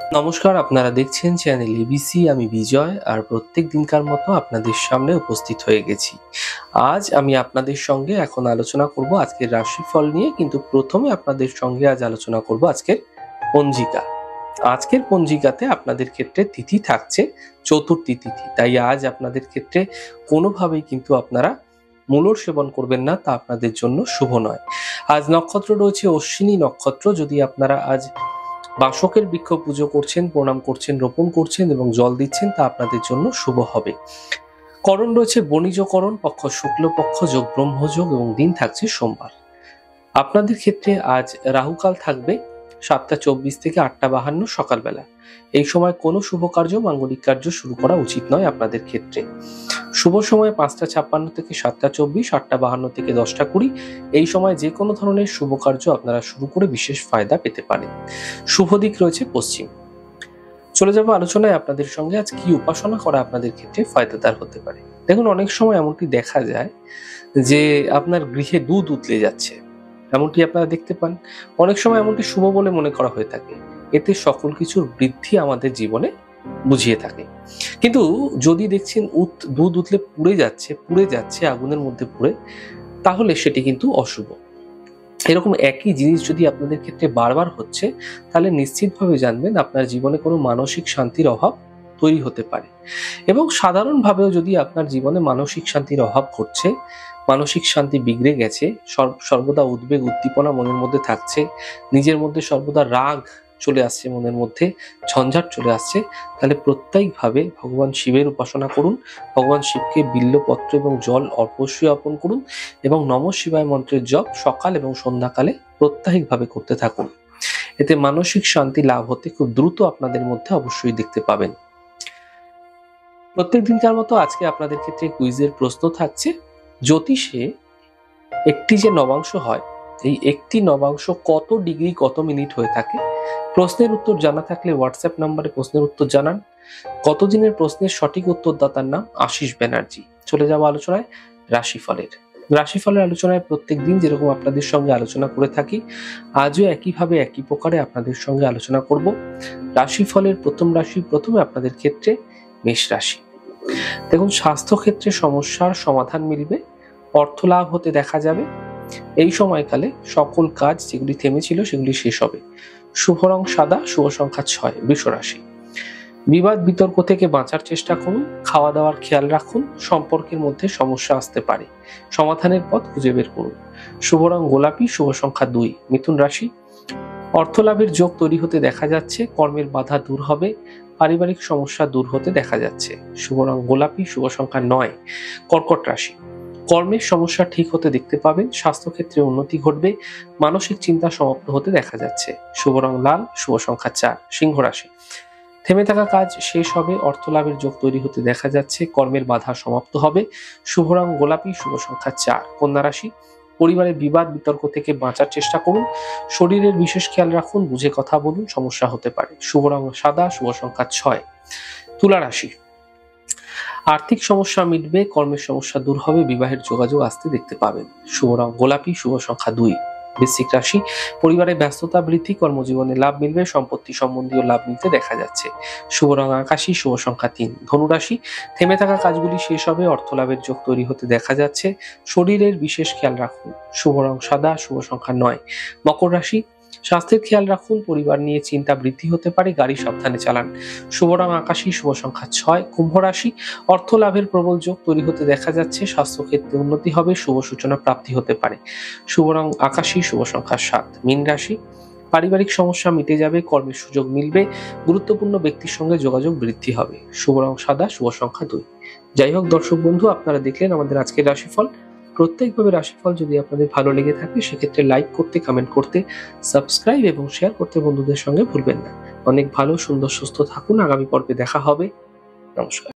নমস্কার, আপনারা দেখছেন চ্যানেল এবিসি। আমি বিজয়, আর প্রত্যেক দিনকার মতো আপনাদের সামনে উপস্থিত হয়ে গেছি। আজ আমি আপনাদের সঙ্গে এখন আলোচনা করব আজকের রাশিফল নিয়ে, কিন্তু প্রথমে আপনাদের সঙ্গে আজ আলোচনা করব আজকের পঞ্জিকা। আজকের পঞ্জিকাতে আপনাদের ক্ষেত্রে তিথি থাকছে চতুর্থী তিথি, তাই আজ আপনাদের ক্ষেত্রে কোনোভাবেই কিন্তু আপনারা মূলর সেবন করবেন না, তা আপনাদের জন্য শুভ নয়। আজ নক্ষত্র রয়েছে অশ্বিনী নক্ষত্র। যদি আপনারা আজ বাসকের বৃক্ষ পুজো করছেন, প্রণাম করছেন, রোপণ করছেন এবং জল দিচ্ছেন, তা আপনাদের জন্য শুভ হবে। করণ রয়েছে বণিজকরণ, পক্ষ শুক্লপক্ষ, যোগ ব্রহ্মযোগ এবং দিন থাকছে সোমবার। আপনাদের ক্ষেত্রে আজ রাহুকাল থাকবে 7টা 24 থেকে 8টা 52 সকালবেলা। এই সময় কোনো শুভ কার্য, মাঙ্গলিক কার্য শুরু করা উচিত নয় আপনাদের ক্ষেত্রে। শুভ সময় 5টা 56 থেকে 7টা 24, 8টা 52 থেকে 10টা 20। এই সময় যে কোনো ধরনের শুভ কার্য আপনারা শুরু করে বিশেষ ফায়দা পেতে পারেন। শুভ দিক রয়েছে পশ্চিম। চলে যাব আলোচনায় আপনাদের সঙ্গে আজ কি উপাসনা করা আপনাদের ক্ষেত্রে ফায়দাদার হতে পারে। দেখুন, অনেক সময় এমনটি দেখা যায় যে আপনার গৃহে দুধ উতলে যাচ্ছে, এমনটি আপনারা দেখতে পান। অনেক সময় এমনটি শুভ বলে মনে করা হয়ে থাকে। এতে সকল কিছুর বৃদ্ধি আমাদের জীবনে বুঝিয়ে থাকে। কিন্তু যদি দেখছেন দুধ উতলে পুড়ে যাচ্ছে আগুনের মধ্যে পুড়ে, তাহলে সেটি কিন্তু অশুভ। এরকম একই জিনিস যদি আপনাদের ক্ষেত্রে বারবার হচ্ছে, তাহলে নিশ্চিতভাবে জানবেন আপনার জীবনে কোনো মানসিক শান্তির অভাব তৈরি হতে পারে। এবং সাধারণভাবেও যদি আপনার জীবনে মানসিক শান্তির অভাব ঘটছে, মানসিক শান্তি বিগড়ে গেছে, সর্বদা উদ্বেগ উদ্দীপনা মনের মধ্যে থাকছে, নিজের মধ্যে সর্বদা রাগ চলে আসছে, মনের মধ্যে ঝঞ্ঝাট চলে আসছে, তাহলে প্রত্যেকভাবে ভগবান শিবের উপাসনা করুন। ভগবান শিবকে বিল্লপত্র এবং জল অবশ্যই অর্পণ করুন এবং নমঃ শিবায় মন্ত্রের জপ সকাল এবং সন্ধ্যাকালে প্রত্যাহিকভাবে করতে থাকুন। এতে মানসিক শান্তি লাভ হতে খুব দ্রুত আপনাদের মধ্যে অবশ্যই দেখতে পাবেন। প্রত্যেক দিনকার মতো আজকে আপনাদের ক্ষেত্রে কুইজের প্রশ্ন থাকছে। জ্যোতিষে একটি যে নবাংশ হয়, এই একটি নবাংশ কত ডিগ্রি কত মিনিট হয়ে থাকে? প্রশ্নের উত্তর জানা থাকলে হোয়াটসঅ্যাপ নম্বরে প্রশ্নের উত্তর জানান। কতদিনের প্রশ্নের সঠিক উত্তরদাতার নাম আশিস ব্যানার্জি। চলে যাবো আলোচনায় রাশিফলের আলোচনায় প্রত্যেক দিন যেরকম আপনাদের সঙ্গে আলোচনা করে থাকি, আজও একইভাবে একই প্রকারে আপনাদের সঙ্গে আলোচনা করব। রাশিফলের প্রথম রাশি, প্রথমে আপনাদের ক্ষেত্রে মেষ রাশি। দেখুন, স্বাস্থ্য ক্ষেত্রে সমস্যার সমাধান মিলবে, অর্থ লাভ হতে দেখা যাবে। এই সময়কালে সকল কাজ যেগুলি থেমেছিল সেগুলি শেষ হবে। শুভ রং সাদা, শুভ সংখ্যা 6। বৃষ রাশি। বিবাদ বিতর্ক থেকে বাঁচার চেষ্টা করুন, খাওয়া দাওয়ার খেয়াল রাখুন, সম্পর্কের মধ্যে সমস্যা আসতে পারে, সমাধানের পথ খুঁজে বের করুন। শুভ রং গোলাপি, শুভ সংখ্যা 2। মিথুন রাশি। অর্থ লাভের যোগ তৈরি হতে দেখা যাচ্ছে, কর্মের বাধা দূর হবে, পারিবারিক সমস্যা দূর হতে দেখা যাচ্ছে। শুভ রং গোলাপি, শুভ সংখ্যা 9। কর্কট রাশি। কর্মের সমস্যা ঠিক হতে দেখতে পাবেন, স্বাস্থ্যক্ষেত্রে উন্নতি ঘটবে, মানসিক চিন্তা সমাপ্ত হতে দেখা যাচ্ছে। শুভ রং লাল, শুভ সংখ্যা 4। সিংহ রাশি। থেমে থাকা কাজ শেষ হবে, অর্থ লাভের যোগ তৈরি হতে দেখা যাচ্ছে, কর্মের বাধা সমাপ্ত হবে। শুভ রং গোলাপি, শুভ সংখ্যা 4। কন্যা রাশি। পরিবারের বিবাদ বিতর্ক থেকে বাঁচার চেষ্টা করুন, শরীরের বিশেষ খেয়াল রাখুন, বুঝে কথা বলুন, সমস্যা হতে পারে। শুভ রং সাদা, শুভ সংখ্যা 6। তুলা রাশি। আর্থিক সমস্যা মিটবে, কর্মের সমস্যা দূর হবে, বিবাহের যোগাযোগ আসতে দেখতে পাবেন। শুভ রং গোলাপি, শুভ সংখ্যা 2। বৃশ্চিক রাশি। পরিবারের ব্যস্ততা বৃদ্ধি, কর্মজীবনে লাভ মিলবে, সম্পত্তি সম্বন্ধীয় লাভ মিলতে দেখা যাচ্ছে। শুভ রং আকাশী, শুভ সংখ্যা 3। ধনু রাশি। থেমে থাকা কাজগুলি শেষ হবে, অর্থ লাভের যোগ তৈরি হতে দেখা যাচ্ছে, শরীরের বিশেষ খেয়াল রাখুন। শুভ রং সাদা, শুভ সংখ্যা 9। মকর রাশি। স্বাস্থ্যের খেয়াল রাখুন, পরিবার নিয়ে চিন্তা বৃদ্ধি হতে পারে, গাড়ি সাবধানে চালান। শুভ রং আকাশী, শুভ সংখ্যা 6। কুম্ভ রাশি। অর্থ লাভের প্রবল যোগ তৈরি হতে দেখা যাচ্ছে, স্বাস্থ্যক্ষেত্রে উন্নতি হবে, শুভ সূচনা প্রাপ্তি হতে পারে। শুভ রং আকাশী, শুভ সংখ্যা 7। মীন রাশি। পারিবারিক সমস্যা মিটে যাবে, কর্মের সুযোগ মিলবে, গুরুত্বপূর্ণ ব্যক্তির সঙ্গে যোগাযোগ বৃদ্ধি হবে। শুভ রং সাদা, শুভ সংখ্যা 2। যাই হোক দর্শক বন্ধু, আপনারা দেখলেন আমাদের আজকের রাশিফল। প্রত্যেকভাবে রাশিফল যদি আপনাদের ভালো লেগে থাকে, সেক্ষেত্রে লাইক করতে, কমেন্ট করতে, সাবস্ক্রাইব এবং শেয়ার করতে বন্ধুদের সঙ্গে ভুলবেন না। অনেক ভালো, সুন্দর, সুস্থ থাকুন। আগামী পর্বে দেখা হবে। নমস্কার।